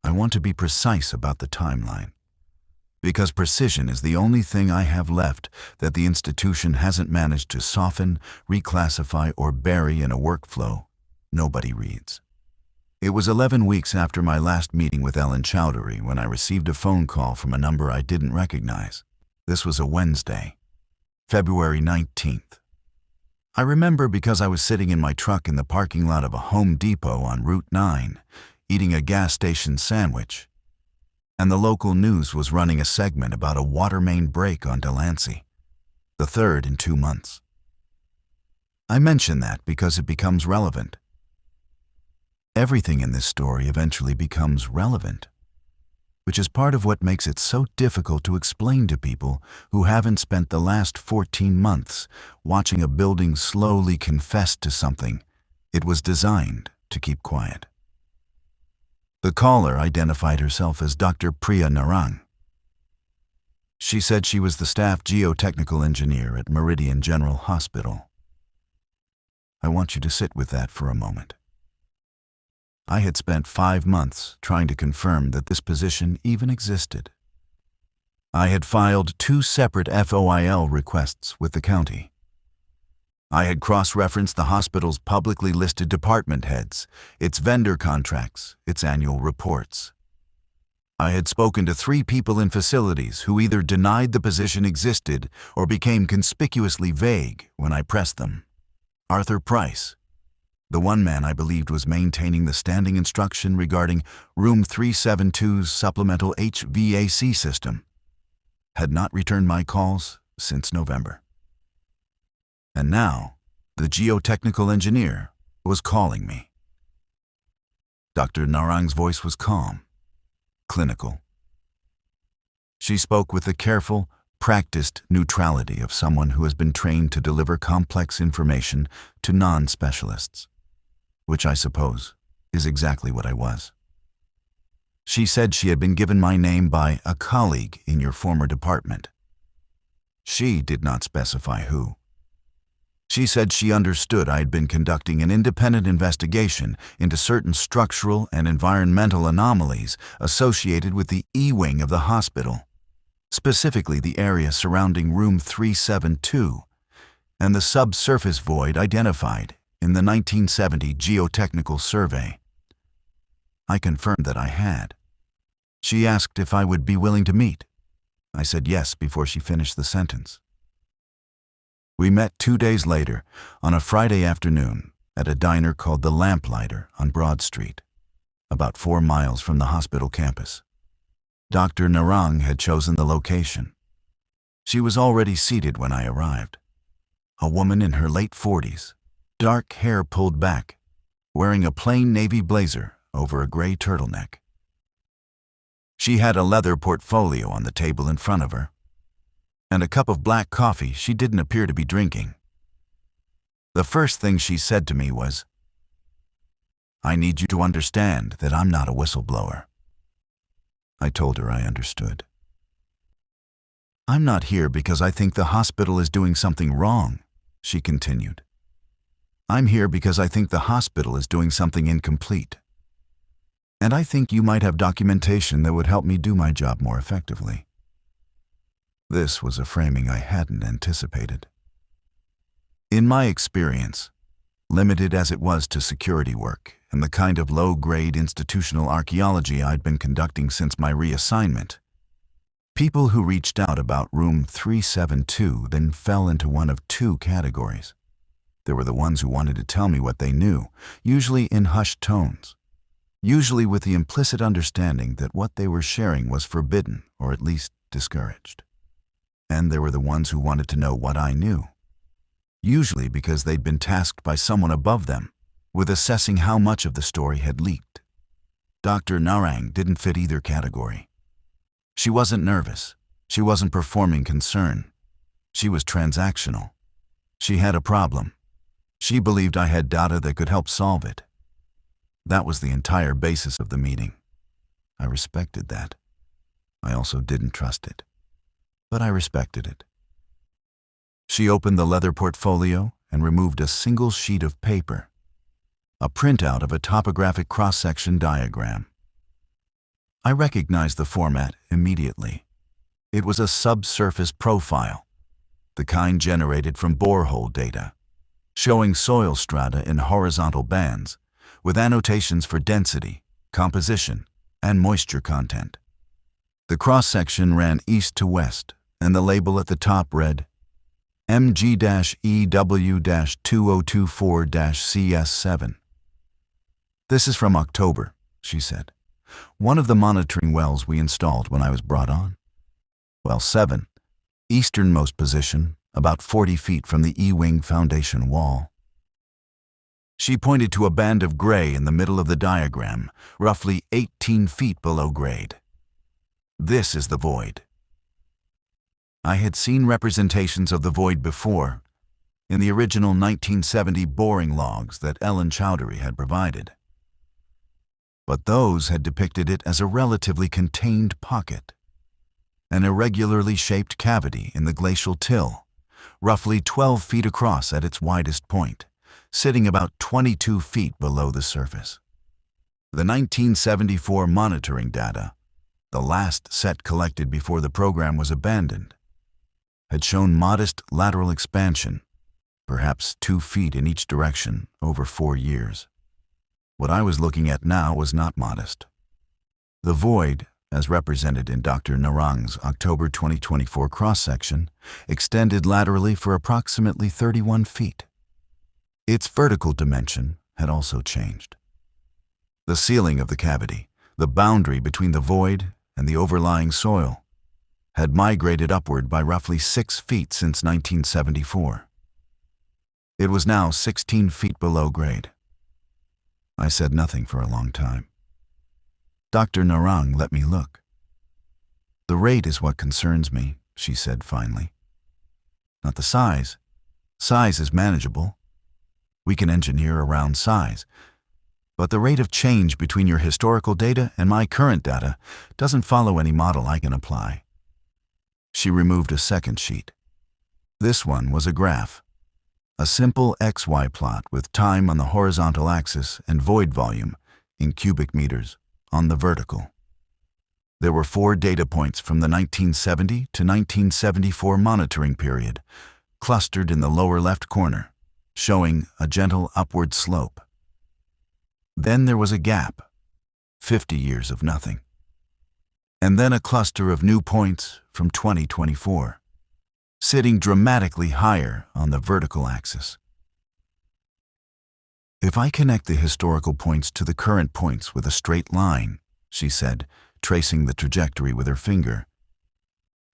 I want to be precise about the timeline, because precision is the only thing I have left that the institution hasn't managed to soften, reclassify, or bury in a workflow nobody reads. It was 11 weeks after my last meeting with Ellen Chowdhury when I received a phone call from a number I didn't recognize. This was a Wednesday, February 19th. I remember because I was sitting in my truck in the parking lot of a Home Depot on Route 9, eating a gas station sandwich, and the local news was running a segment about a water main break on Delancey, the third in 2 months. I mention that because it becomes relevant. Everything in this story eventually becomes relevant, which is part of what makes it so difficult to explain to people who haven't spent the last 14 months watching a building slowly confess to something it was designed to keep quiet. The caller identified herself as Dr. Priya Narang. She said she was the staff geotechnical engineer at Meridian General Hospital. I want you to sit with that for a moment. I had spent 5 months trying to confirm that this position even existed. I had filed 2 separate FOIL requests with the county. I had cross-referenced the hospital's publicly listed department heads, its vendor contracts, its annual reports. I had spoken to 3 people in facilities who either denied the position existed or became conspicuously vague when I pressed them. Arthur Price, the one man I believed was maintaining the standing instruction regarding Room 372's supplemental HVAC system, had not returned my calls since November. And now, the geotechnical engineer was calling me. Dr. Narang's voice was calm, clinical. She spoke with the careful, practiced neutrality of someone who has been trained to deliver complex information to non-specialists, which I suppose is exactly what I was. She said she had been given my name by a colleague in your former department. She did not specify who. She said she understood I had been conducting an independent investigation into certain structural and environmental anomalies associated with the E-wing of the hospital, specifically the area surrounding Room 372 and the subsurface void identified in the 1970 geotechnical survey. I confirmed that I had. She asked if I would be willing to meet. I said yes before she finished the sentence. We met 2 days later on a Friday afternoon at a diner called The Lamplighter on Broad Street, about 4 miles from the hospital campus. Dr. Narang had chosen the location. She was already seated when I arrived. A woman in her late 40s, dark hair pulled back, wearing a plain navy blazer over a gray turtleneck. She had a leather portfolio on the table in front of her, and a cup of black coffee she didn't appear to be drinking. The first thing she said to me was, "I need you to understand that I'm not a whistleblower." I told her I understood. "I'm not here because I think the hospital is doing something wrong," she continued. "I'm here because I think the hospital is doing something incomplete. And I think you might have documentation that would help me do my job more effectively." This was a framing I hadn't anticipated. In my experience, limited as it was to security work and the kind of low-grade institutional archaeology I'd been conducting since my reassignment, people who reached out about Room 372 then fell into one of 2 categories. There were the ones who wanted to tell me what they knew, usually in hushed tones, usually with the implicit understanding that what they were sharing was forbidden or at least discouraged. And there were the ones who wanted to know what I knew, usually because they'd been tasked by someone above them with assessing how much of the story had leaked. Dr. Narang didn't fit either category. She wasn't nervous. She wasn't performing concern. She was transactional. She had a problem. She believed I had data that could help solve it. That was the entire basis of the meeting. I respected that. I also didn't trust it, but I respected it. She opened the leather portfolio and removed a single sheet of paper, a printout of a topographic cross-section diagram. I recognized the format immediately. It was a subsurface profile, the kind generated from borehole data, showing soil strata in horizontal bands, with annotations for density, composition, and moisture content. The cross-section ran east to west, and the label at the top read MG-EW-2024-CS7. "This is from October," she said. "One of the monitoring wells we installed when I was brought on. Well 7, easternmost position, about 40 feet from the E-wing foundation wall." She pointed to a band of gray in the middle of the diagram, roughly 18 feet below grade. "This is the void." I had seen representations of the void before, in the original 1970 boring logs that Ellen Chowdhury had provided. But those had depicted it as a relatively contained pocket, an irregularly shaped cavity in the glacial till, roughly 12 feet across at its widest point, sitting about 22 feet below the surface. The 1974 monitoring data, the last set collected before the program was abandoned, had shown modest lateral expansion, perhaps 2 feet in each direction over 4 years. What I was looking at now was not modest. The void, as represented in Dr. Narang's October 2024 cross-section, extended laterally for approximately 31 feet. Its vertical dimension had also changed. The ceiling of the cavity, the boundary between the void and the overlying soil, had migrated upward by roughly 6 feet since 1974. It was now 16 feet below grade. I said nothing for a long time. Dr. Narang let me look. "The rate is what concerns me," she said finally. "Not the size. Size is manageable. We can engineer around size. But the rate of change between your historical data and my current data doesn't follow any model I can apply." She removed a second sheet. This one was a graph, a simple XY plot with time on the horizontal axis and void volume, in cubic meters, on the vertical. There were 4 data points from the 1970 to 1974 monitoring period, clustered in the lower left corner, showing a gentle upward slope. Then there was a gap, 50 years of nothing. And then a cluster of new points from 2024, sitting dramatically higher on the vertical axis. "If I connect the historical points to the current points with a straight line," she said, tracing the trajectory with her finger,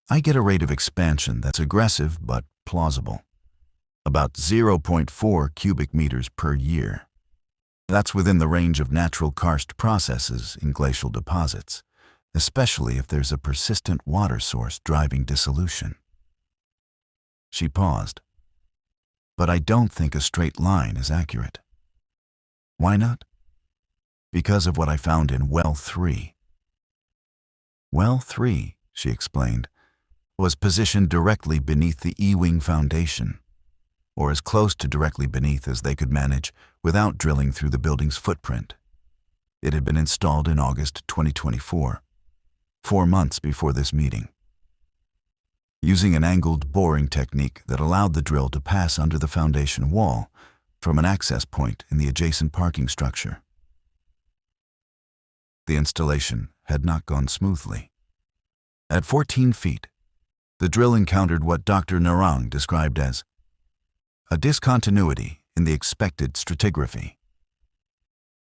"I get a rate of expansion that's aggressive but plausible, about 0.4 cubic meters per year. That's within the range of natural karst processes in glacial deposits, especially if there's a persistent water source driving dissolution." She paused. "But I don't think a straight line is accurate." "Why not?" "Because of what I found in Well 3. Well 3, she explained, was positioned directly beneath the E-wing foundation, or as close to directly beneath as they could manage without drilling through the building's footprint. It had been installed in August 2024, 4 months before this meeting, using an angled boring technique that allowed the drill to pass under the foundation wall from an access point in the adjacent parking structure. The installation had not gone smoothly. At 14 feet, the drill encountered what Dr. Narang described as a discontinuity in the expected stratigraphy.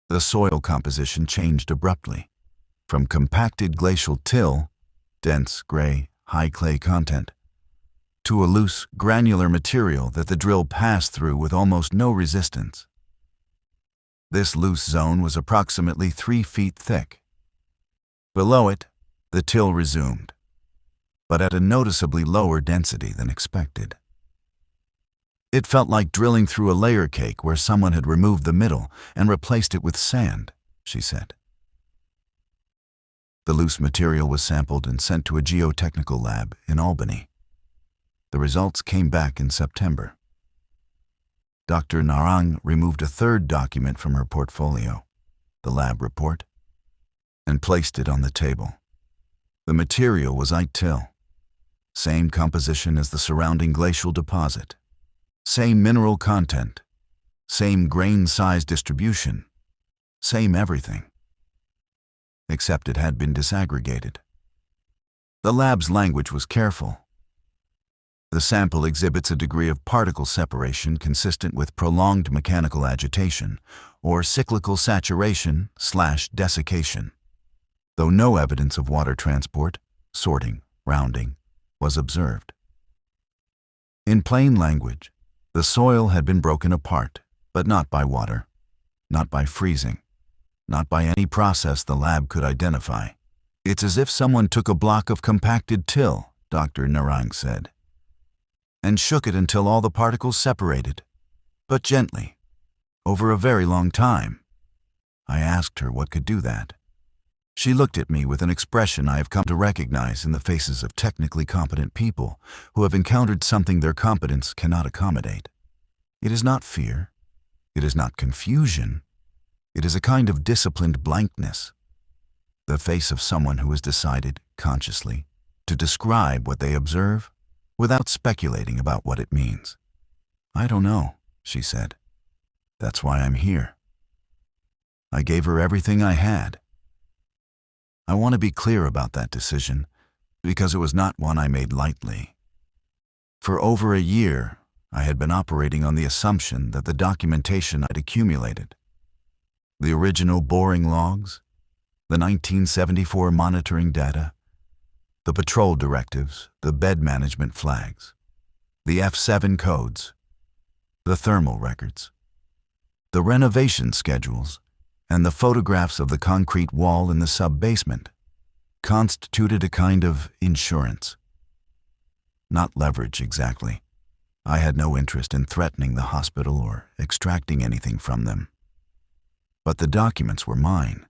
The soil composition changed abruptly, from compacted glacial till, dense, gray, high clay content, to a loose, granular material that the drill passed through with almost no resistance. This loose zone was approximately 3 feet thick. Below it, the till resumed, but at a noticeably lower density than expected. It felt like drilling through a layer cake where someone had removed the middle and replaced it with sand, she said. The loose material was sampled and sent to a geotechnical lab in Albany. The results came back in September. Dr. Narang removed a third document from her portfolio, the lab report. and placed it on the table. The material was ITIL. Same composition as the surrounding glacial deposit. Same mineral content. Same grain size distribution. Same everything. Except it had been disaggregated. The lab's language was careful. The sample exhibits a degree of particle separation consistent with prolonged mechanical agitation or cyclical saturation/desiccation, though no evidence of water transport, sorting, rounding was observed. In plain language, the soil had been broken apart, but not by water, not by freezing, not by any process the lab could identify. It's as if someone took a block of compacted till, Dr. Narang said, and shook it until all the particles separated, but gently, over a very long time. I asked her what could do that. She looked at me with an expression I have come to recognize in the faces of technically competent people who have encountered something their competence cannot accommodate. It is not fear. It is not confusion. It is a kind of disciplined blankness. The face of someone who has decided, consciously, to describe what they observe without speculating about what it means. I don't know, she said. That's why I'm here. I gave her everything I had. I want to be clear about that decision because it was not one I made lightly. For over a year, I had been operating on the assumption that the documentation I'd accumulated, the original boring logs, the 1974 monitoring data, the patrol directives, the bed management flags, the F7 codes, the thermal records, the renovation schedules, and the photographs of the concrete wall in the sub-basement constituted a kind of insurance. Not leverage, exactly. I had no interest in threatening the hospital or extracting anything from them. But the documents were mine,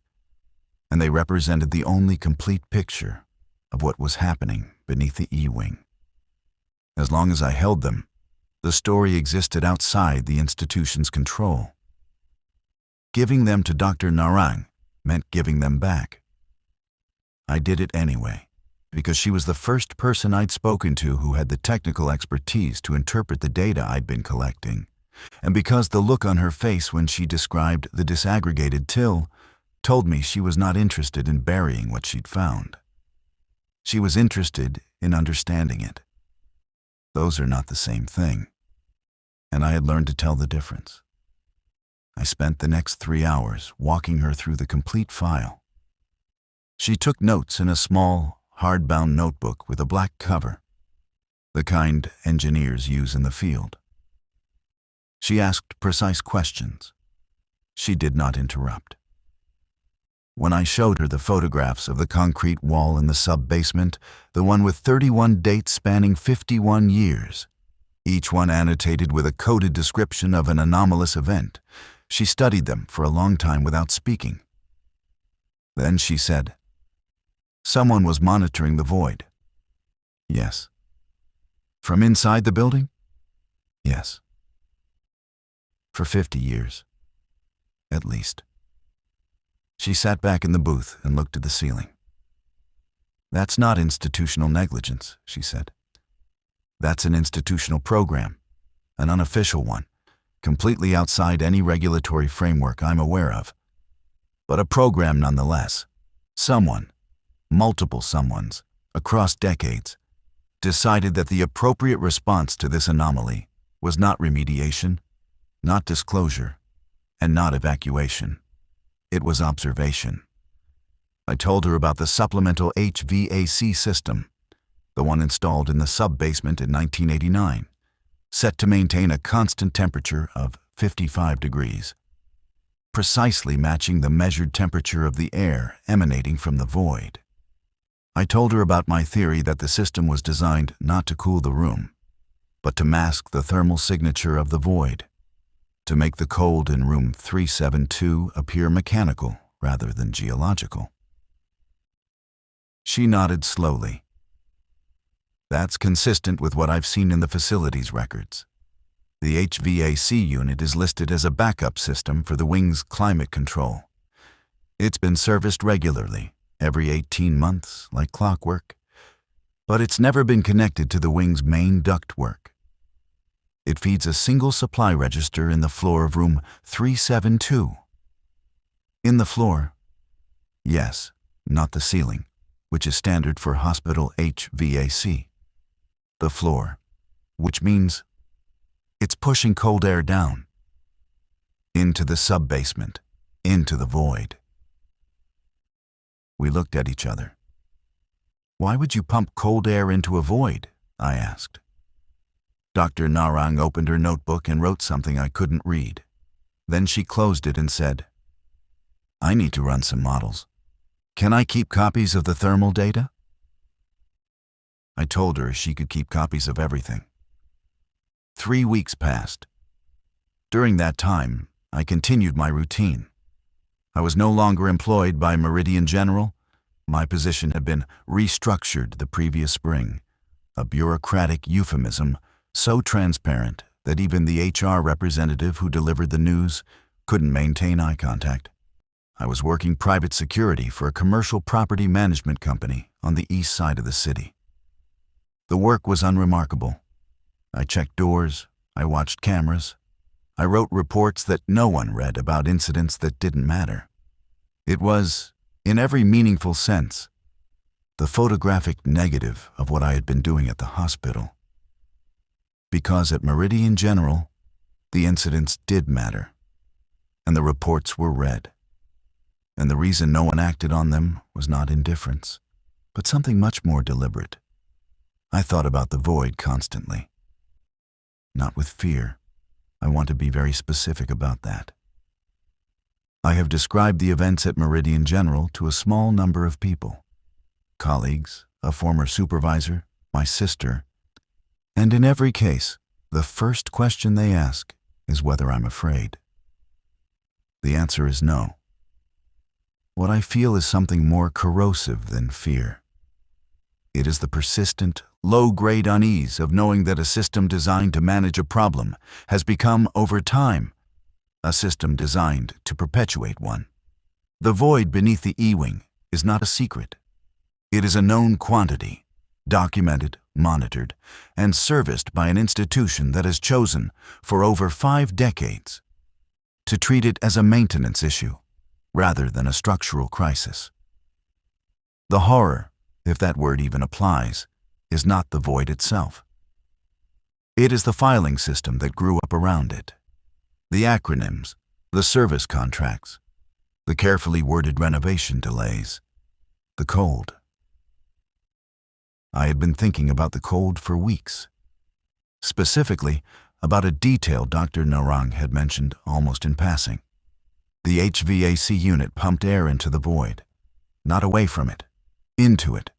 and they represented the only complete picture of what was happening beneath the E-wing. As long as I held them, the story existed outside the institution's control. Giving them to Dr. Narang meant giving them back. I did it anyway, because she was the first person I'd spoken to who had the technical expertise to interpret the data I'd been collecting, and because the look on her face when she described the disaggregated till told me she was not interested in burying what she'd found. She was interested in understanding it. Those are not the same thing, and I had learned to tell the difference. I spent the next 3 hours walking her through the complete file. She took notes in a small, hardbound notebook with a black cover, the kind engineers use in the field. She asked precise questions. She did not interrupt. When I showed her the photographs of the concrete wall in the sub-basement, the one with 31 dates spanning 51 years, each one annotated with a coded description of an anomalous event, she studied them for a long time without speaking. Then she said, "Someone was monitoring the void." "Yes." "From inside the building?" "Yes." "For 50 years. At least." She sat back in the booth and looked at the ceiling. "That's not institutional negligence," she said. "That's an institutional program, an unofficial one, completely outside any regulatory framework I'm aware of. But a program nonetheless. Someone, multiple someones, across decades, decided that the appropriate response to this anomaly was not remediation, not disclosure, and not evacuation. It was observation. I told her about the supplemental HVAC system, the one installed in the sub-basement in 1989, set to maintain a constant temperature of 55 degrees, precisely matching the measured temperature of the air emanating from the void. I told her about my theory that the system was designed not to cool the room, but to mask the thermal signature of the void, to make the cold in room 372 appear mechanical rather than geological. She nodded slowly. "That's consistent with what I've seen in the facilities records. The HVAC unit is listed as a backup system for the wing's climate control. It's been serviced regularly, every 18 months, like clockwork, but it's never been connected to the wing's main ductwork. It feeds a single supply register in the floor of room 372. In the floor? Yes, not the ceiling, which is standard for hospital HVAC. The floor, which means it's pushing cold air down into the sub-basement, into the void. We looked at each other. Why would you pump cold air into a void? I asked. Dr. Narang opened her notebook and wrote something I couldn't read. Then she closed it and said, I need to run some models. Can I keep copies of the thermal data? I told her she could keep copies of everything. 3 weeks passed. During that time, I continued my routine. I was no longer employed by Meridian General. My position had been restructured the previous spring, a bureaucratic euphemism so transparent that even the HR representative who delivered the news couldn't maintain eye contact. I was working private security for a commercial property management company on the east side of the city. The work was unremarkable. I checked doors, I watched cameras, I wrote reports that no one read about incidents that didn't matter. It was, in every meaningful sense, the photographic negative of what I had been doing at the hospital. Because at Meridian General, the incidents did matter, and the reports were read. And the reason no one acted on them was not indifference, but something much more deliberate. I thought about the void constantly. Not with fear. I want to be very specific about that. I have described the events at Meridian General to a small number of people. Colleagues, a former supervisor, my sister, and in every case, the first question they ask is whether I'm afraid. The answer is no. What I feel is something more corrosive than fear. It is the persistent, low-grade unease of knowing that a system designed to manage a problem has become, over time, a system designed to perpetuate one. The void beneath the E-wing is not a secret. It is a known quantity, documented, monitored, and serviced by an institution that has chosen, for over 5 decades, to treat it as a maintenance issue, rather than a structural crisis. The horror, if that word even applies, is not the void itself. It is the filing system that grew up around it. The acronyms, the service contracts, the carefully worded renovation delays, the cold. I had been thinking about the cold for weeks. Specifically, about a detail Dr. Narang had mentioned almost in passing. The HVAC unit pumped air into the void, not away from it, into it.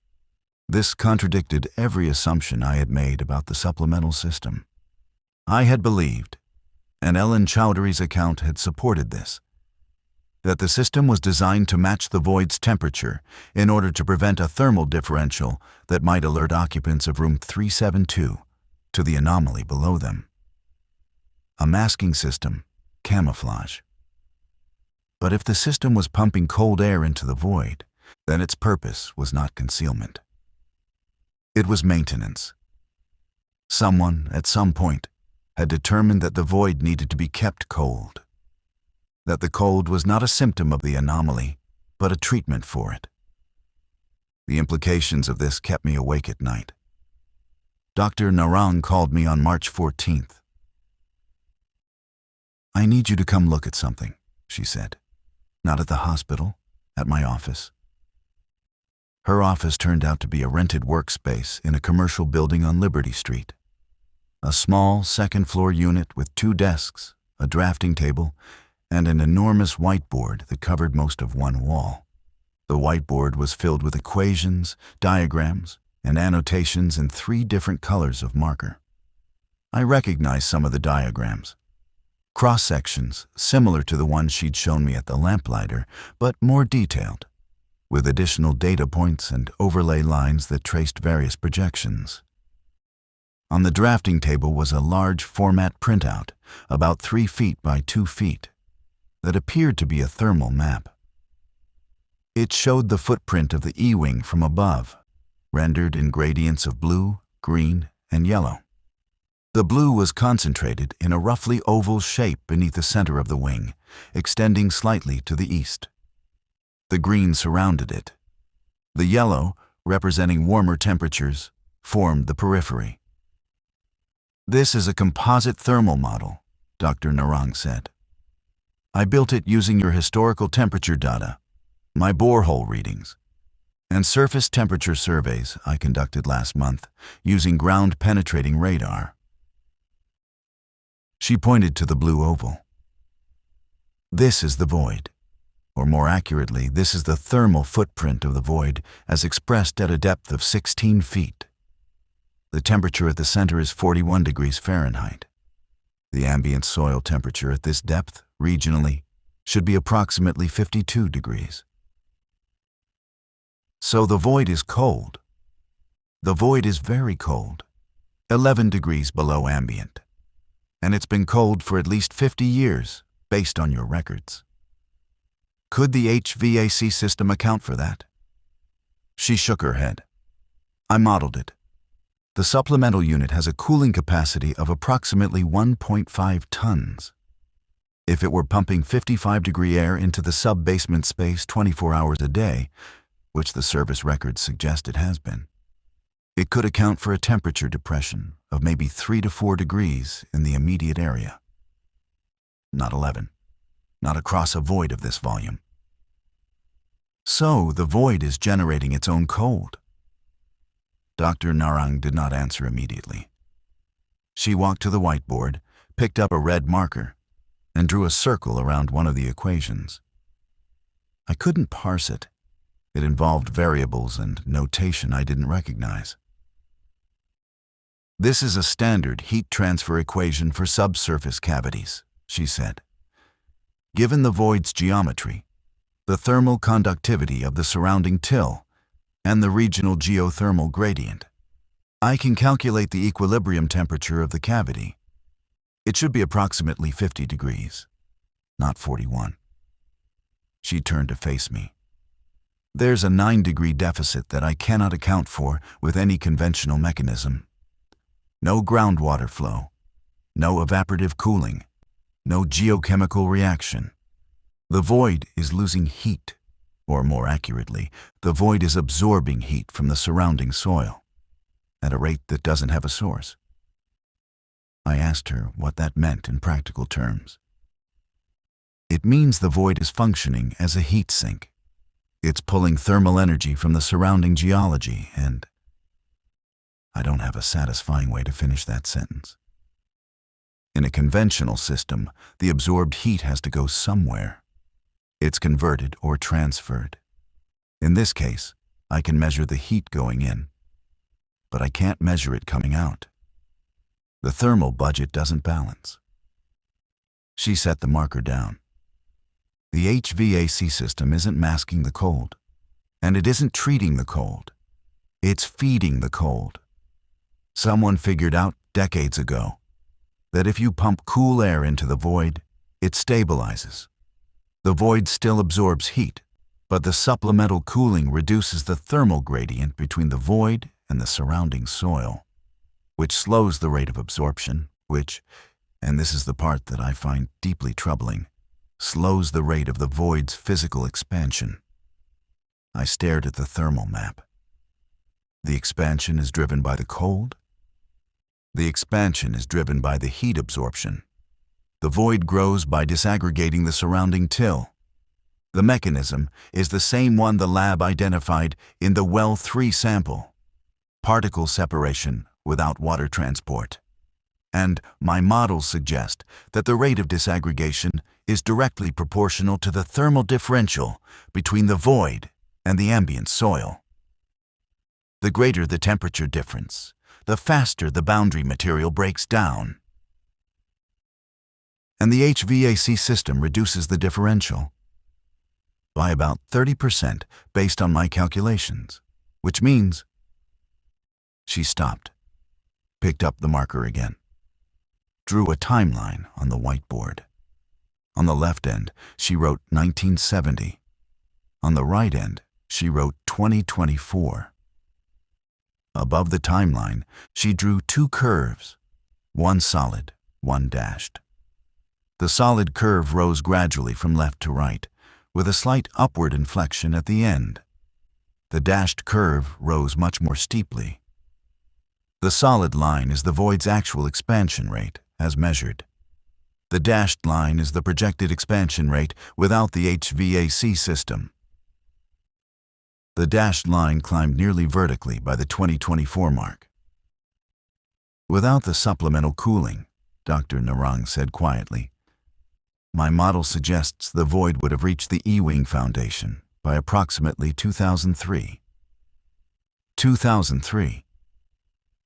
This contradicted every assumption I had made about the supplemental system. I had believed, and Ellen Chowdhury's account had supported this, that the system was designed to match the void's temperature in order to prevent a thermal differential that might alert occupants of room 372 to the anomaly below them. A masking system, camouflage. But if the system was pumping cold air into the void, then its purpose was not concealment. It was maintenance. Someone, at some point, had determined that the void needed to be kept cold. That the cold was not a symptom of the anomaly, but a treatment for it. The implications of this kept me awake at night. Dr. Narang called me on March 14th. I need you to come look at something, she said. Not at the hospital, at my office. Her office turned out to be a rented workspace in a commercial building on Liberty Street. A small second-floor unit with 2 desks, a drafting table, and an enormous whiteboard that covered most of one wall. The whiteboard was filled with equations, diagrams, and annotations in 3 different colors of marker. I recognized some of the diagrams. Cross-sections similar to the ones she'd shown me at the lamplighter, but more detailed, with additional data points and overlay lines that traced various projections. On the drafting table was a large format printout, about 3 feet by 2 feet, that appeared to be a thermal map. It showed the footprint of the E-wing from above, rendered in gradients of blue, green, and yellow. The blue was concentrated in a roughly oval shape beneath the center of the wing, extending slightly to the east. The green surrounded it. The yellow, representing warmer temperatures, formed the periphery. "This is a composite thermal model," Dr. Narang said. "I built it using your historical temperature data, my borehole readings, and surface temperature surveys I conducted last month using ground-penetrating radar." She pointed to the blue oval. "This is the void. Or more accurately, this is the thermal footprint of the void as expressed at a depth of 16 feet. The temperature at the center is 41 degrees Fahrenheit. The ambient soil temperature at this depth, regionally, should be approximately 52 degrees. So the void is cold. The void is very cold, 11 degrees below ambient. And it's been cold for at least 50 years, based on your records. Could the HVAC system account for that?" She shook her head. "I modeled it. The supplemental unit has a cooling capacity of approximately 1.5 tons. If it were pumping 55-degree air into the sub-basement space 24 hours a day, which the service records suggest it has been, it could account for a temperature depression of maybe 3 to 4 degrees in the immediate area. Not 11. Not across a void of this volume. So the void is generating its own cold." Dr. Narang did not answer immediately. She walked to the whiteboard, picked up a red marker, and drew a circle around one of the equations. I couldn't parse it. It involved variables and notation I didn't recognize. "This is a standard heat transfer equation for subsurface cavities," she said. "Given the void's geometry, the thermal conductivity of the surrounding till, and the regional geothermal gradient, I can calculate the equilibrium temperature of the cavity. It should be approximately 50 degrees, not 41. She turned to face me. "There's a 9-degree deficit that I cannot account for with any conventional mechanism. No groundwater flow, no evaporative cooling, no geochemical reaction. The void is losing heat, or more accurately, the void is absorbing heat from the surrounding soil, at a rate that doesn't have a source." I asked her what that meant in practical terms. "It means the void is functioning as a heat sink. It's pulling thermal energy from the surrounding geology and—" I don't have a satisfying way to finish that sentence. In a conventional system, the absorbed heat has to go somewhere. It's converted or transferred. In this case, I can measure the heat going in, but I can't measure it coming out. The thermal budget doesn't balance." She set the marker down. "The HVAC system isn't masking the cold, and it isn't treating the cold. It's feeding the cold. Someone figured out decades ago that if you pump cool air into the void, it stabilizes. The void still absorbs heat, but the supplemental cooling reduces the thermal gradient between the void and the surrounding soil, which slows the rate of absorption, which, and this is the part that I find deeply troubling, slows the rate of the void's physical expansion." I stared at the thermal map. "The expansion is driven by the cold? The expansion is driven by the heat absorption. The void grows by disaggregating the surrounding till. The mechanism is the same one the lab identified in the well 3 sample. Particle separation without water transport. And my models suggest that the rate of disaggregation is directly proportional to the thermal differential between the void and the ambient soil. The greater the temperature difference, the faster the boundary material breaks down. And the HVAC system reduces the differential by about 30% based on my calculations, which means—" She stopped, picked up the marker again, drew a timeline on the whiteboard. On the left end, she wrote 1970. On the right end, she wrote 2024. Above the timeline, she drew two curves, one solid, one dashed. The solid curve rose gradually from left to right, with a slight upward inflection at the end. The dashed curve rose much more steeply. The solid line is the void's actual expansion rate, as measured. The dashed line is the projected expansion rate without the HVAC system. The dashed line climbed nearly vertically by the 2024 mark. Without the supplemental cooling, Dr. Narang said quietly, my model suggests the void would have reached the Ewing Foundation by approximately 2003. 2003.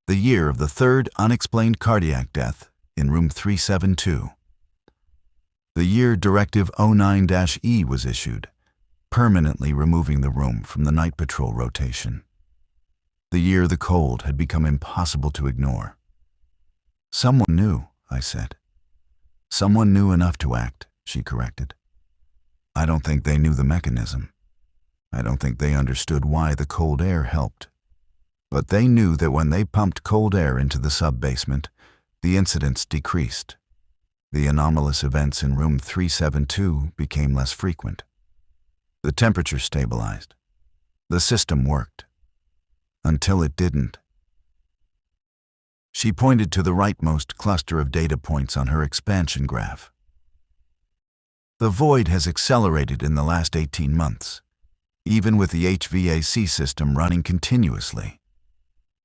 The year of the third unexplained cardiac death in room 372. The year Directive 09-E was issued, permanently removing the room from the night patrol rotation. The year the cold had become impossible to ignore. Someone knew, I said. Someone knew enough to act, she corrected. I don't think they knew the mechanism. I don't think they understood why the cold air helped. But they knew that when they pumped cold air into the sub-basement, the incidents decreased. The anomalous events in room 372 became less frequent. The temperature stabilized. The system worked. Until it didn't. She pointed to the rightmost cluster of data points on her expansion graph. The void has accelerated in the last 18 months, even with the HVAC system running continuously.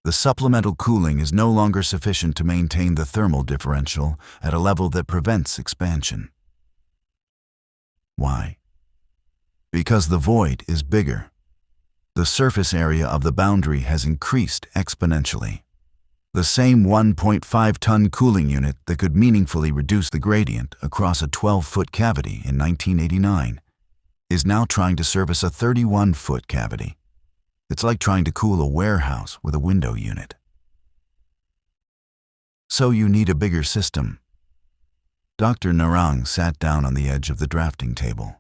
The supplemental cooling is no longer sufficient to maintain the thermal differential at a level that prevents expansion. Why? Because the void is bigger. The surface area of the boundary has increased exponentially. The same 1.5-ton cooling unit that could meaningfully reduce the gradient across a 12-foot cavity in 1989 is now trying to service a 31-foot cavity. It's like trying to cool a warehouse with a window unit. So you need a bigger system. Dr. Narang sat down on the edge of the drafting table.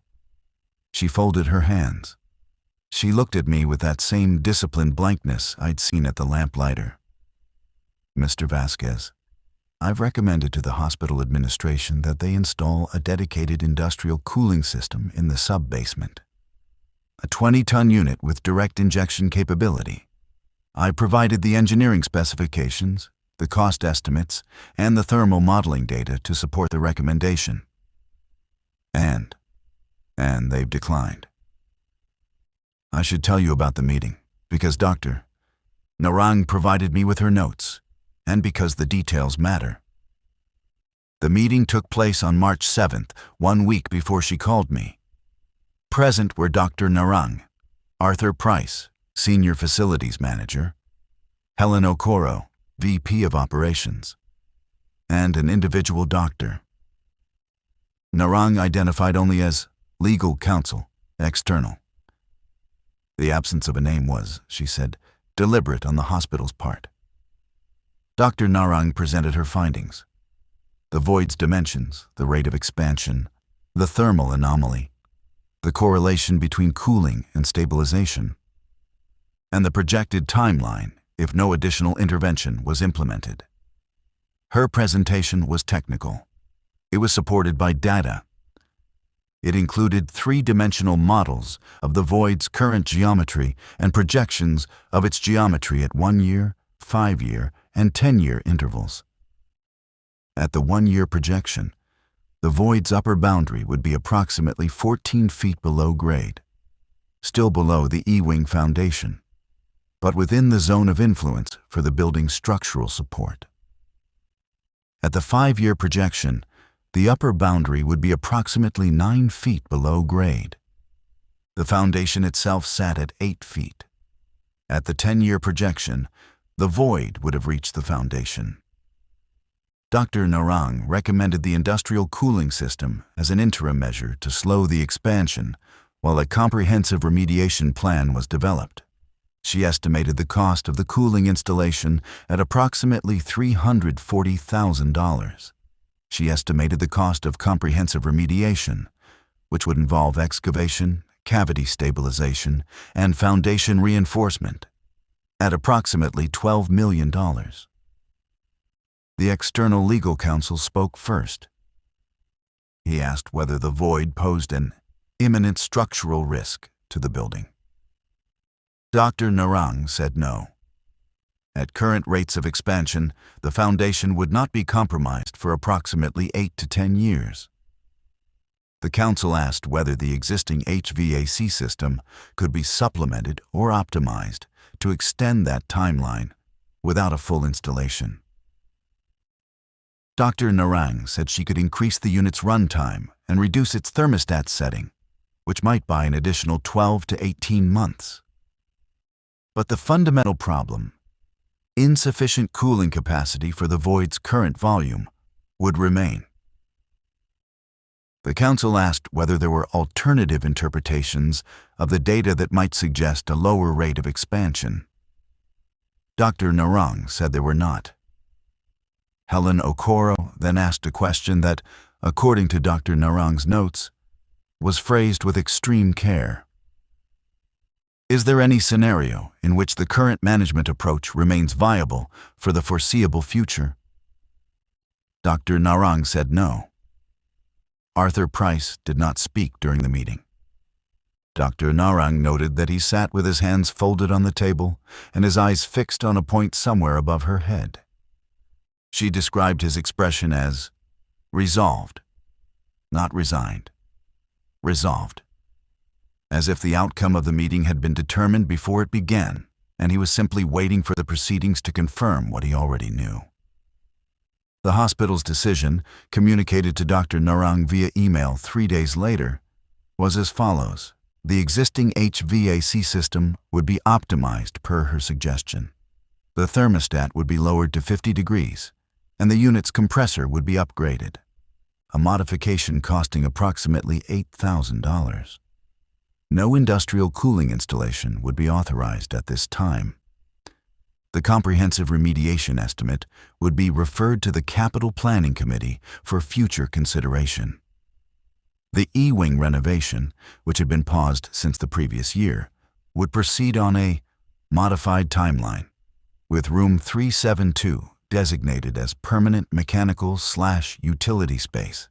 She folded her hands. She looked at me with that same disciplined blankness I'd seen at the lamplighter. Mr. Vasquez, I've recommended to the hospital administration that they install a dedicated industrial cooling system in the sub-basement. A 20-ton unit with direct injection capability. I provided the engineering specifications, the cost estimates, and the thermal modeling data to support the recommendation. And they've declined. I should tell you about the meeting, because Dr. Narang provided me with her notes, and because the details matter. The meeting took place on March 7th, 1 week before she called me. Present were Dr. Narang, Arthur Price, Senior Facilities Manager, Helen Okoro, VP of Operations, and an individual doctor. Narang identified only as legal counsel, external. The absence of a name was, she said, deliberate on the hospital's part. Dr. Narang presented her findings. The void's dimensions, the rate of expansion, the thermal anomaly, the correlation between cooling and stabilization, and the projected timeline if no additional intervention was implemented. Her presentation was technical. It was supported by data. It included three-dimensional models of the void's current geometry and projections of its geometry at 1 year, 5-year, and 10-year intervals. At the 1-year projection, the void's upper boundary would be approximately 14 feet below grade, still below the Ewing Foundation, but within the zone of influence for the building's structural support. At the 5-year projection, the upper boundary would be approximately 9 feet below grade. The foundation itself sat at 8 feet. At the 10-year projection, the void would have reached the foundation. Dr. Narang recommended the industrial cooling system as an interim measure to slow the expansion while a comprehensive remediation plan was developed. She estimated the cost of the cooling installation at approximately $340,000. She estimated the cost of comprehensive remediation, which would involve excavation, cavity stabilization, and foundation reinforcement, at approximately $12 million. The external legal counsel spoke first. He asked whether the void posed an imminent structural risk to the building. Dr. Narang said no. At current rates of expansion, the foundation would not be compromised for approximately 8 to 10 years. The council asked whether the existing HVAC system could be supplemented or optimized to extend that timeline without a full installation. Dr. Narang said she could increase the unit's runtime and reduce its thermostat setting, which might buy an additional 12 to 18 months. But the fundamental problem, insufficient cooling capacity for the void's current volume, would remain. The council asked whether there were alternative interpretations of the data that might suggest a lower rate of expansion. Dr. Narang said there were not. Helen Okoro then asked a question that, according to Dr. Narang's notes, was phrased with extreme care. Is there any scenario in which the current management approach remains viable for the foreseeable future? Dr. Narang said no. Arthur Price did not speak during the meeting. Dr. Narang noted that he sat with his hands folded on the table and his eyes fixed on a point somewhere above her head. She described his expression as resolved, not resigned. Resolved, as if the outcome of the meeting had been determined before it began, and he was simply waiting for the proceedings to confirm what he already knew. The hospital's decision, communicated to Dr. Narang via email 3 days later, was as follows. The existing HVAC system would be optimized per her suggestion. The thermostat would be lowered to 50 degrees, and the unit's compressor would be upgraded, a modification costing approximately $8,000. No industrial cooling installation would be authorized at this time. The comprehensive remediation estimate would be referred to the Capital Planning Committee for future consideration. The E-Wing renovation, which had been paused since the previous year, would proceed on a modified timeline, with Room 372 designated as permanent mechanical/utility space,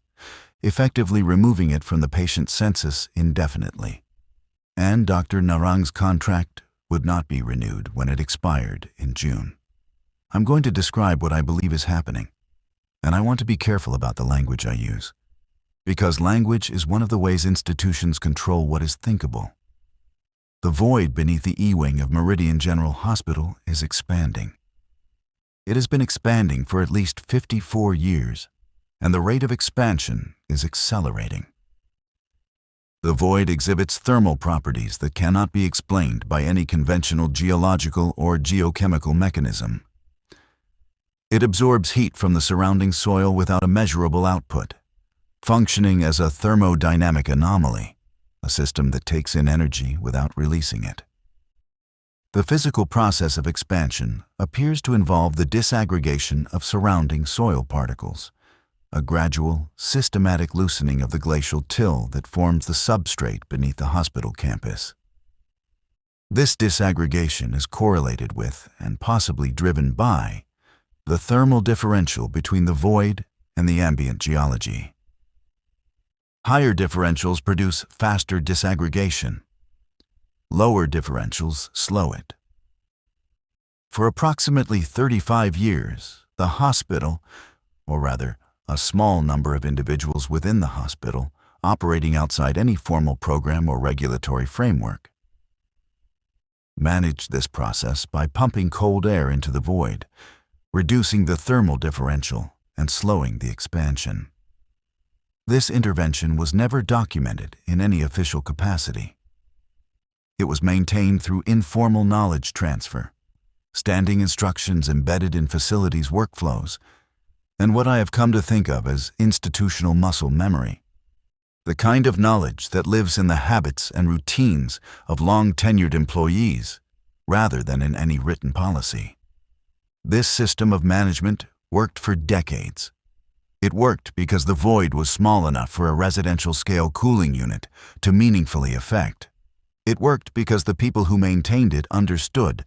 effectively removing it from the patient census indefinitely. And Dr. Narang's contract would not be renewed when it expired in June. I'm going to describe what I believe is happening, and I want to be careful about the language I use, because language is one of the ways institutions control what is thinkable. The void beneath the E-Wing of Meridian General Hospital is expanding. It has been expanding for at least 54 years, and the rate of expansion is accelerating. The void exhibits thermal properties that cannot be explained by any conventional geological or geochemical mechanism. It absorbs heat from the surrounding soil without a measurable output, functioning as a thermodynamic anomaly, a system that takes in energy without releasing it. The physical process of expansion appears to involve the disaggregation of surrounding soil particles, a gradual, systematic loosening of the glacial till that forms the substrate beneath the hospital campus. This disaggregation is correlated with, and possibly driven by, the thermal differential between the void and the ambient geology. Higher differentials produce faster disaggregation. Lower differentials slow it. For approximately 35 years, the hospital, or rather, a small number of individuals within the hospital, operating outside any formal program or regulatory framework, managed this process by pumping cold air into the void, reducing the thermal differential and slowing the expansion. This intervention was never documented in any official capacity. It was maintained through informal knowledge transfer, standing instructions embedded in facilities' workflows, and what I have come to think of as institutional muscle memory, the kind of knowledge that lives in the habits and routines of long-tenured employees rather than in any written policy. This system of management worked for decades. It worked because the void was small enough for a residential-scale cooling unit to meaningfully affect. It worked because the people who maintained it understood,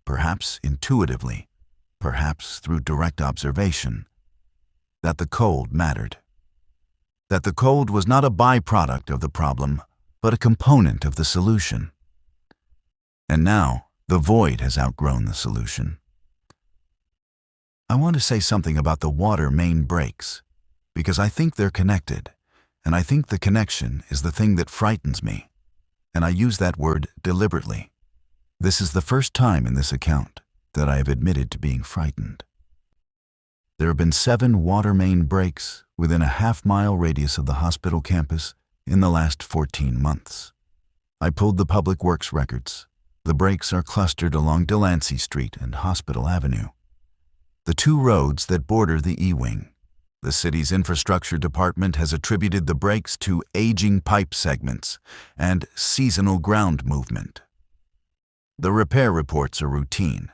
perhaps intuitively, perhaps through direct observation, that the cold mattered. That the cold was not a byproduct of the problem, but a component of the solution. And now, the void has outgrown the solution. I want to say something about the water main breaks, because I think they're connected, and I think the connection is the thing that frightens me, and I use that word deliberately. This is the first time in this account that I have admitted to being frightened. There have been 7 water main breaks within a half-mile radius of the hospital campus in the last 14 months. I pulled the public works records. The breaks are clustered along Delancey Street and Hospital Avenue, the 2 roads that border the E-Wing. The city's infrastructure department has attributed the breaks to aging pipe segments and seasonal ground movement. The repair reports are routine.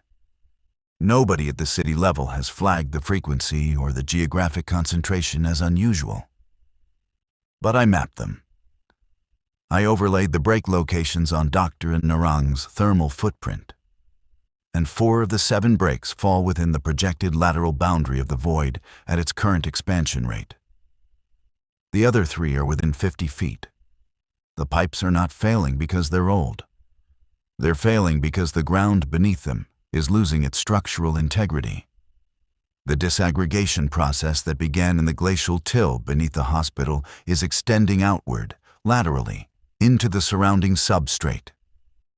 Nobody at the city level has flagged the frequency or the geographic concentration as unusual. But I mapped them. I overlaid the break locations on Dr. Narang's thermal footprint, and 4 of the 7 breaks fall within the projected lateral boundary of the void at its current expansion rate. The other 3 are within 50 feet. The pipes are not failing because they're old. They're failing because the ground beneath them is losing its structural integrity. The disaggregation process that began in the glacial till beneath the hospital is extending outward, laterally, into the surrounding substrate.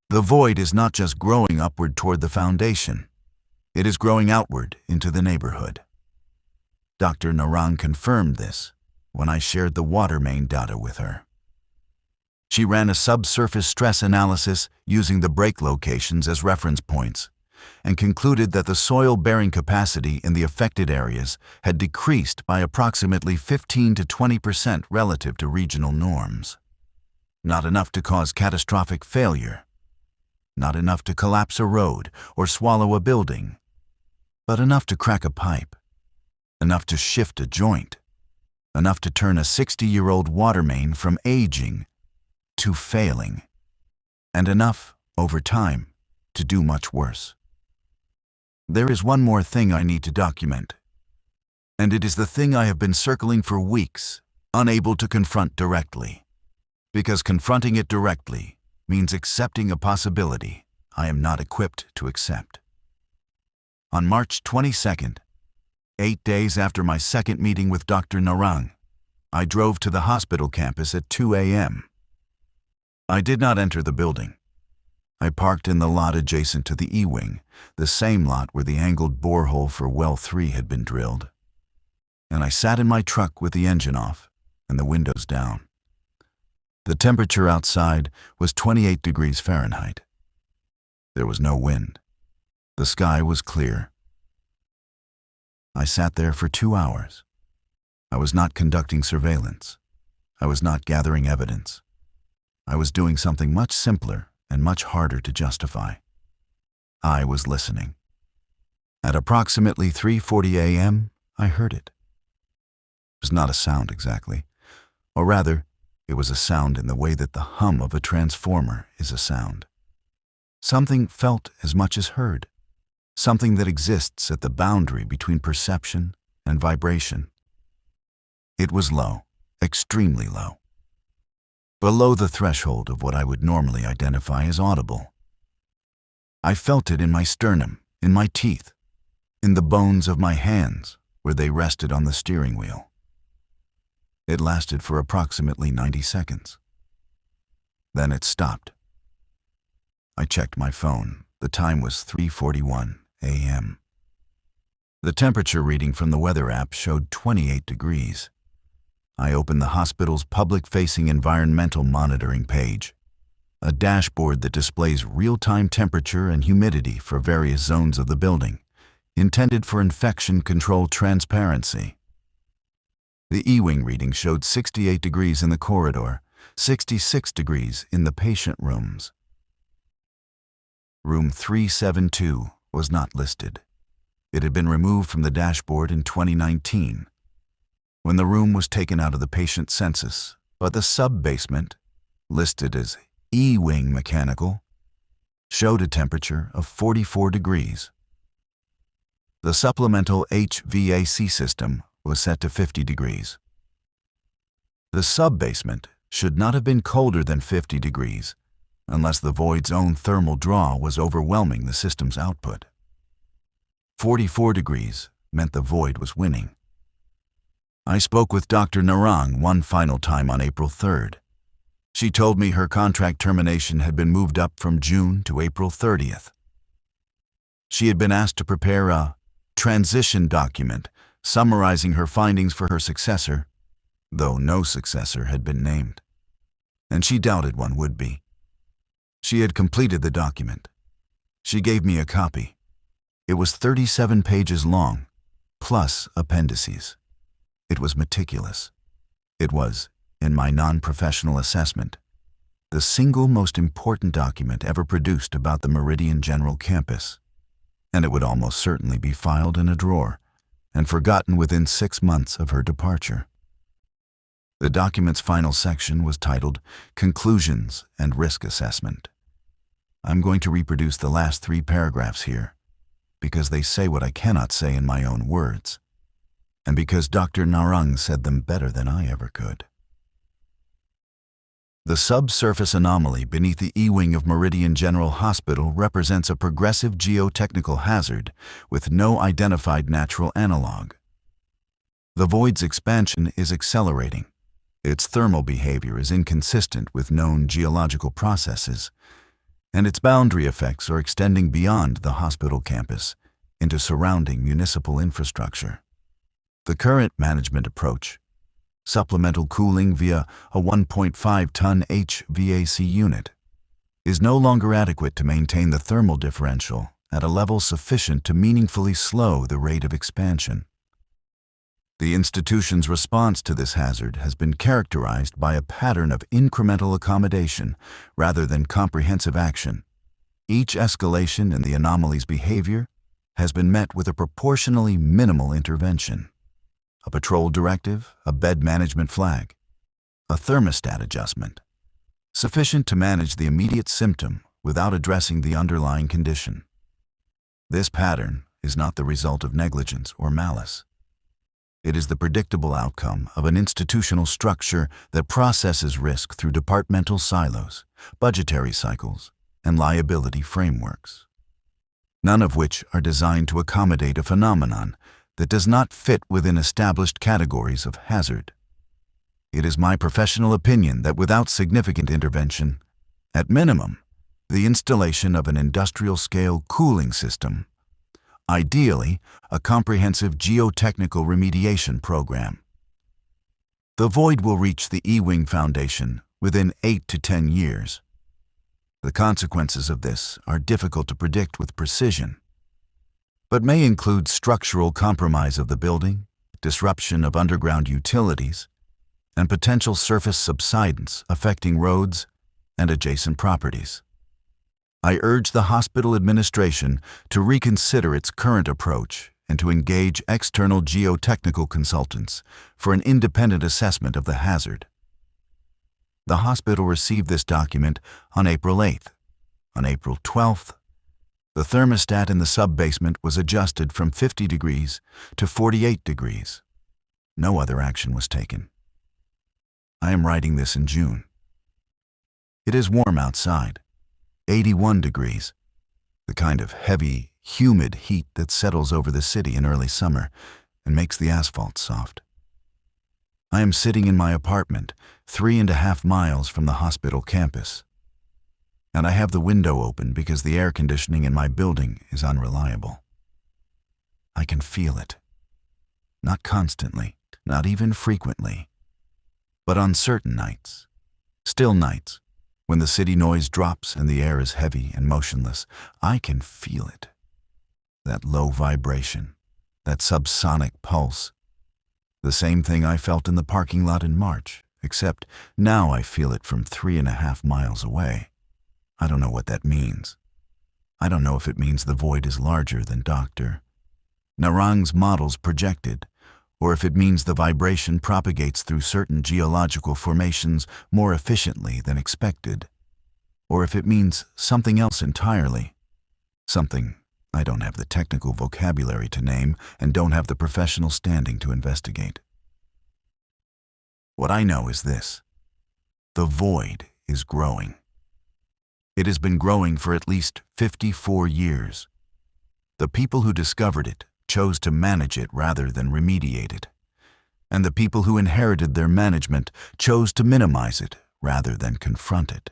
The void is not just growing upward toward the foundation. It is growing outward into the neighborhood. Dr. Narang confirmed this when I shared the water main data with her. She ran a subsurface stress analysis using the break locations as reference points and concluded that the soil bearing capacity in the affected areas had decreased by approximately 15 to 20% relative to regional norms. Not enough to cause catastrophic failure. Not enough to collapse a road or swallow a building, but enough to crack a pipe, enough to shift a joint, enough to turn a 60-year-old water main from aging to failing, and enough, over time, to do much worse. There is one more thing I need to document, and it is the thing I have been circling for weeks, unable to confront directly. Because confronting it directly means accepting a possibility I am not equipped to accept. On March 22nd, 8 days after my second meeting with Dr. Narang, I drove to the hospital campus at 2 a.m. I did not enter the building. I parked in the lot adjacent to the E-Wing, the same lot where the angled borehole for Well 3 had been drilled. And I sat in my truck with the engine off and the windows down. The temperature outside was 28 degrees Fahrenheit. There was no wind. The sky was clear. I sat there for 2 hours. I was not conducting surveillance. I was not gathering evidence. I was doing something much simpler and much harder to justify. I was listening. At approximately 3:40 a.m., I heard it. It was not a sound exactly, or rather, it was a sound in the way that the hum of a transformer is a sound. Something felt as much as heard. Something that exists at the boundary between perception and vibration. It was low, extremely low. Below the threshold of what I would normally identify as audible. I felt it in my sternum, in my teeth, in the bones of my hands where they rested on the steering wheel. It lasted for approximately 90 seconds. Then it stopped. I checked my phone. The time was 3:41 a.m. The temperature reading from the weather app showed 28 degrees. I opened the hospital's public-facing environmental monitoring page, a dashboard that displays real-time temperature and humidity for various zones of the building, intended for infection control transparency. The E-Wing reading showed 68 degrees in the corridor, 66 degrees in the patient rooms. Room 372 was not listed. It had been removed from the dashboard in 2019, when the room was taken out of the patient census, but the sub-basement, listed as E-wing mechanical, showed a temperature of 44 degrees. The supplemental HVAC system was set to 50 degrees. The sub-basement should not have been colder than 50 degrees, unless the void's own thermal draw was overwhelming the system's output. 44 degrees meant the void was winning. I spoke with Dr. Narang one final time on April 3rd. She told me her contract termination had been moved up from June to April 30th. She had been asked to prepare a transition document summarizing her findings for her successor, though no successor had been named, and she doubted one would be. She had completed the document. She gave me a copy. It was 37 pages long, plus appendices. It was meticulous. It was, in my non-professional assessment, the single most important document ever produced about the Meridian General Campus, and it would almost certainly be filed in a drawer and forgotten within 6 months of her departure. The document's final section was titled Conclusions and Risk Assessment. I'm going to reproduce the last 3 paragraphs here, because they say what I cannot say in my own words, and because Dr. Narang said them better than I ever could. The subsurface anomaly beneath the E-wing of Meridian General Hospital represents a progressive geotechnical hazard with no identified natural analog. The void's expansion is accelerating. Its thermal behavior is inconsistent with known geological processes, and its boundary effects are extending beyond the hospital campus into surrounding municipal infrastructure. The current management approach, supplemental cooling via a 1.5-ton HVAC unit, is no longer adequate to maintain the thermal differential at a level sufficient to meaningfully slow the rate of expansion. The institution's response to this hazard has been characterized by a pattern of incremental accommodation rather than comprehensive action. Each escalation in the anomaly's behavior has been met with a proportionally minimal intervention. A patrol directive, a bed management flag, a thermostat adjustment, sufficient to manage the immediate symptom without addressing the underlying condition. This pattern is not the result of negligence or malice. It is the predictable outcome of an institutional structure that processes risk through departmental silos, budgetary cycles, and liability frameworks, none of which are designed to accommodate a phenomenon that does not fit within established categories of hazard. It is my professional opinion that without significant intervention, at minimum, the installation of an industrial-scale cooling system, ideally a comprehensive geotechnical remediation program, the void will reach the E-wing foundation within 8 to 10 years. The consequences of this are difficult to predict with precision, but may include structural compromise of the building, disruption of underground utilities, and potential surface subsidence affecting roads and adjacent properties. I urge the hospital administration to reconsider its current approach and to engage external geotechnical consultants for an independent assessment of the hazard. The hospital received this document on April 8th. On April 12th, the thermostat in the sub-basement was adjusted from 50 degrees to 48 degrees. No other action was taken. I am writing this in June. It is warm outside, 81 degrees, the kind of heavy, humid heat that settles over the city in early summer and makes the asphalt soft. I am sitting in my apartment 3.5 miles from the hospital campus, and I have the window open because the air conditioning in my building is unreliable. I can feel it. Not constantly, not even frequently, but on certain nights, still nights, when the city noise drops and the air is heavy and motionless, I can feel it. That low vibration, that subsonic pulse. The same thing I felt in the parking lot in March, except now I feel it from 3.5 miles away. I don't know what that means. I don't know if it means the void is larger than Dr. Narang's models projected, or if it means the vibration propagates through certain geological formations more efficiently than expected. or if it means something else entirely. Something I don't have the technical vocabulary to name and don't have the professional standing to investigate. What I know is this: the void is growing. It has been growing for at least 54 years. The people who discovered it chose to manage it rather than remediate it. And the people who inherited their management chose to minimize it rather than confront it.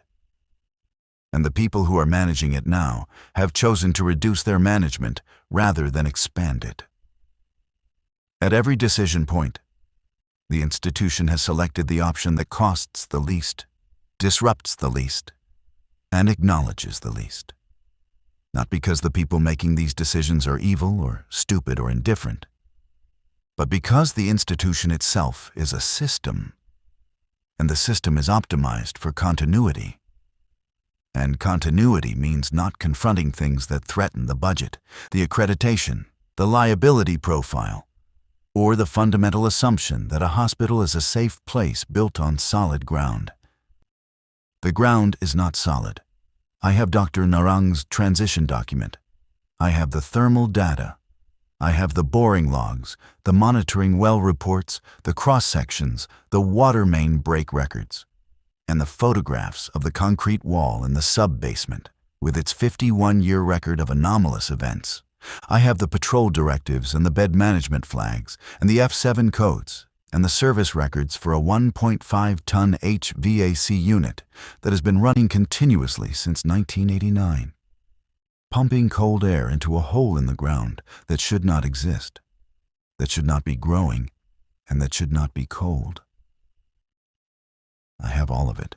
And the people who are managing it now have chosen to reduce their management rather than expand it. At every decision point, the institution has selected the option that costs the least, disrupts the least, and acknowledges the least. Not because the people making these decisions are evil or stupid or indifferent, but because the institution itself is a system, and the system is optimized for continuity. And continuity means not confronting things that threaten the budget, the accreditation, the liability profile, or the fundamental assumption that a hospital is a safe place built on solid ground. The ground is not solid. I have Dr. Narang's transition document. I have the thermal data. I have the boring logs, the monitoring well reports, the cross-sections, the water main break records, and the photographs of the concrete wall in the sub-basement with its 51-year record of anomalous events. I have the patrol directives and the bed management flags and the F7 codes and the service records for a 1.5-ton HVAC unit that has been running continuously since 1989, pumping cold air into a hole in the ground that should not exist, that should not be growing, and that should not be cold. I have all of it,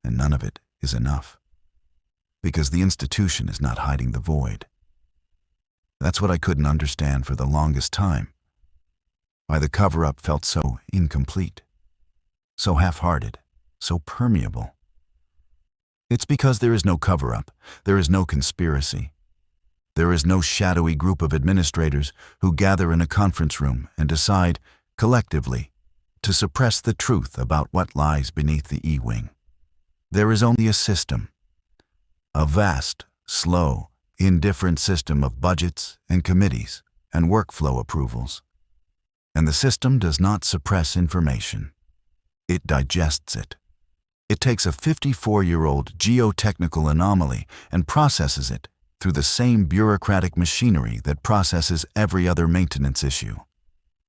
and none of it is enough, because the institution is not hiding the void. That's what I couldn't understand for the longest time. Why the cover-up felt so incomplete, so half-hearted, so permeable. It's because there is no cover-up, there is no conspiracy. There is no shadowy group of administrators who gather in a conference room and decide, collectively, to suppress the truth about what lies beneath the E-wing. There is only a system, a vast, slow, indifferent system of budgets and committees and workflow approvals. And the system does not suppress information. It digests it. It takes a 54-year-old geotechnical anomaly and processes it through the same bureaucratic machinery that processes every other maintenance issue.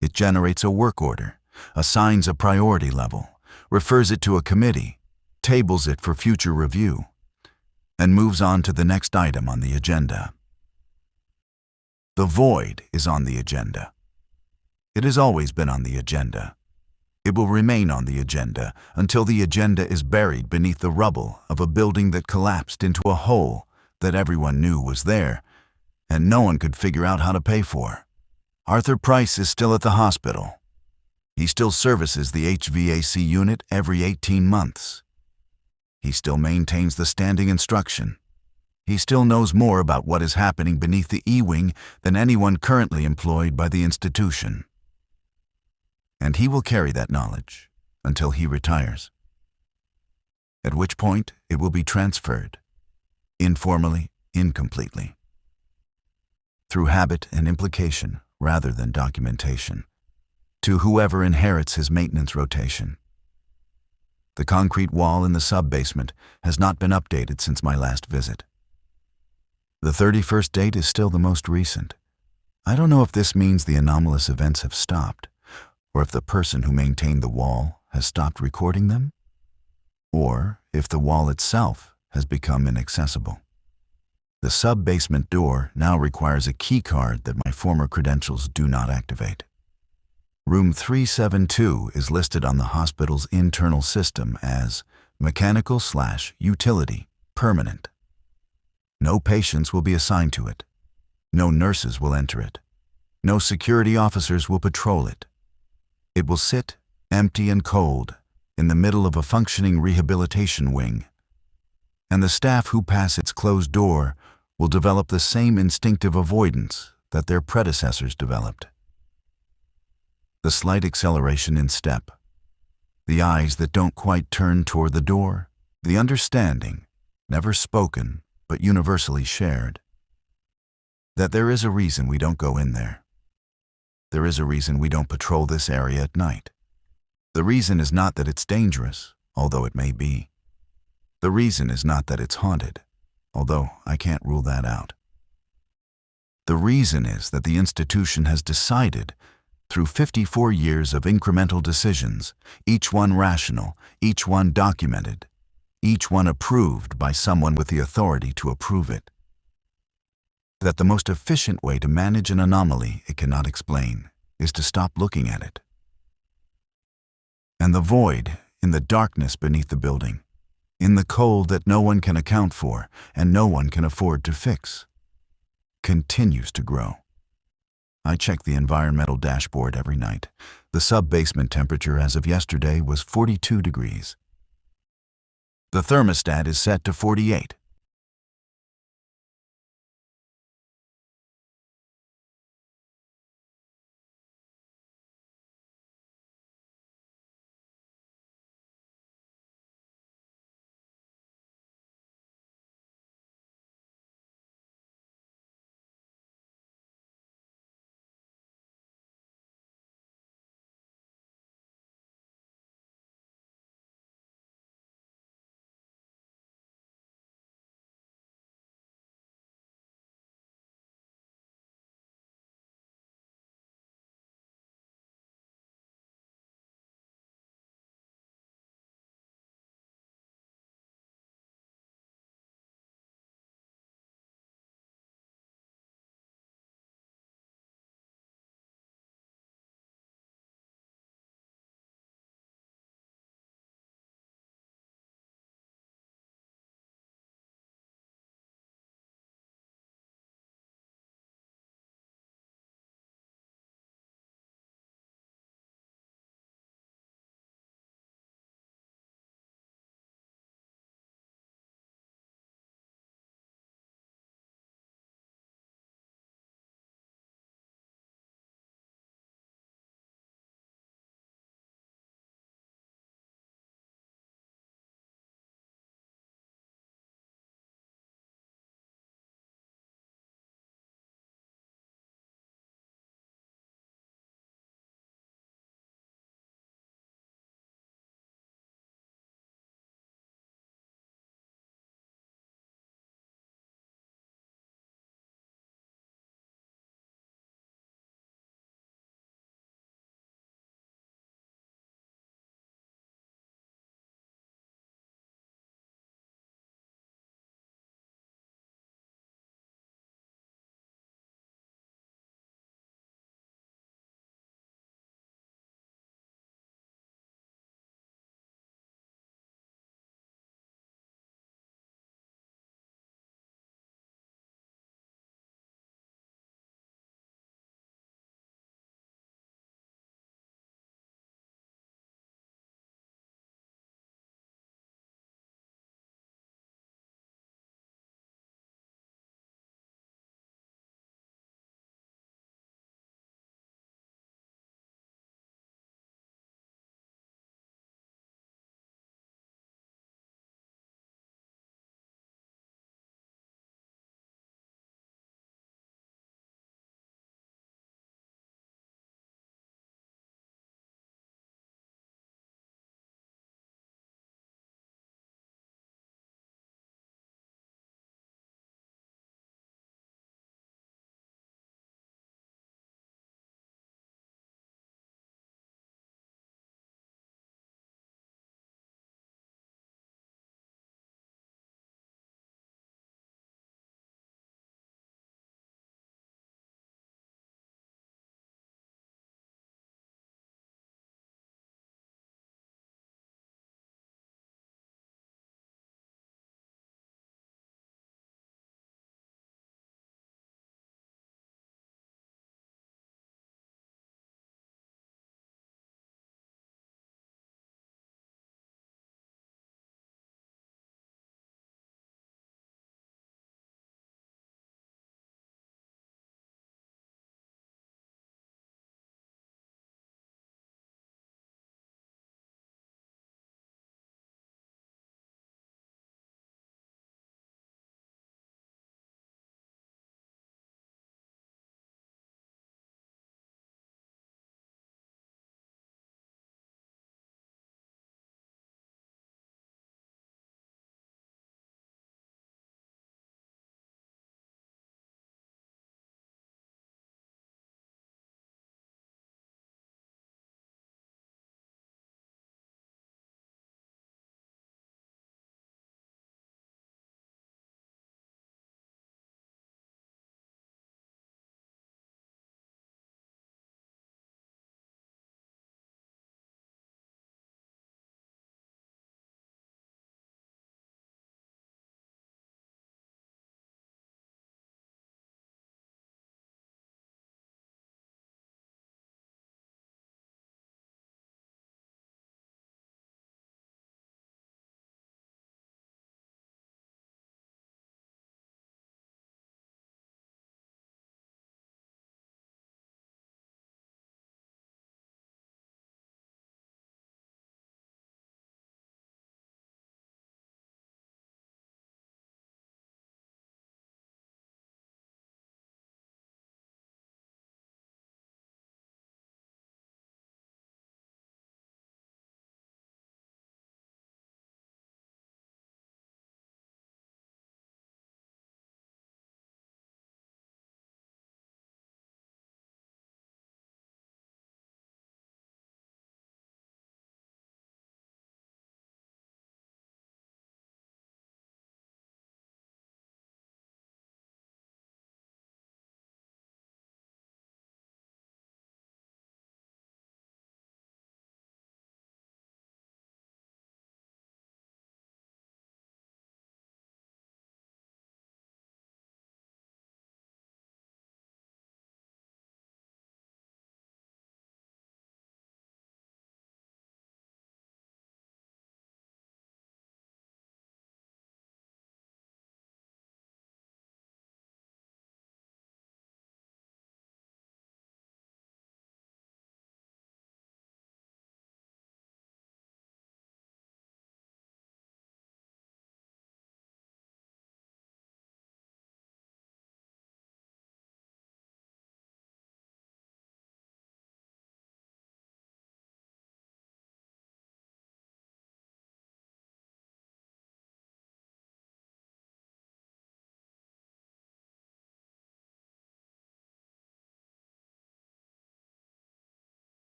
It generates a work order, assigns a priority level, refers it to a committee, tables it for future review, and moves on to the next item on the agenda. The void is on the agenda. It has always been on the agenda. It will remain on the agenda until the agenda is buried beneath the rubble of a building that collapsed into a hole that everyone knew was there and no one could figure out how to pay for. Arthur Price is still at the hospital. He still services the HVAC unit every 18 months. He still maintains the standing instruction. He still knows more about what is happening beneath the E-wing than anyone currently employed by the institution. And he will carry that knowledge until he retires, at which point it will be transferred, informally, incompletely, through habit and implication rather than documentation, to whoever inherits his maintenance rotation. The concrete wall in the sub-basement has not been updated since my last visit. The 31st date is still the most recent. I don't know if this means the anomalous events have stopped, or if the person who maintained the wall has stopped recording them, or if the wall itself has become inaccessible. The sub-basement door now requires a key card that my former credentials do not activate. Room 372 is listed on the hospital's internal system as mechanical/utility, permanent. No patients will be assigned to it. No nurses will enter it. No security officers will patrol it. It will sit, empty and cold, in the middle of a functioning rehabilitation wing. And the staff who pass its closed door will develop the same instinctive avoidance that their predecessors developed. The slight acceleration in step, the eyes that don't quite turn toward the door, the understanding, never spoken, but universally shared. That there is a reason we don't go in there. There is a reason we don't patrol this area at night. The reason is not that it's dangerous, although it may be. The reason is not that it's haunted, although I can't rule that out. The reason is that the institution has decided, through 54 years of incremental decisions, each one rational, each one documented, each one approved by someone with the authority to approve it, that the most efficient way to manage an anomaly it cannot explain is to stop looking at it. And the void, in the darkness beneath the building, in the cold that no one can account for and no one can afford to fix, continues to grow. I check the environmental dashboard every night. The sub-basement temperature as of yesterday was 42 degrees. The thermostat is set to 48.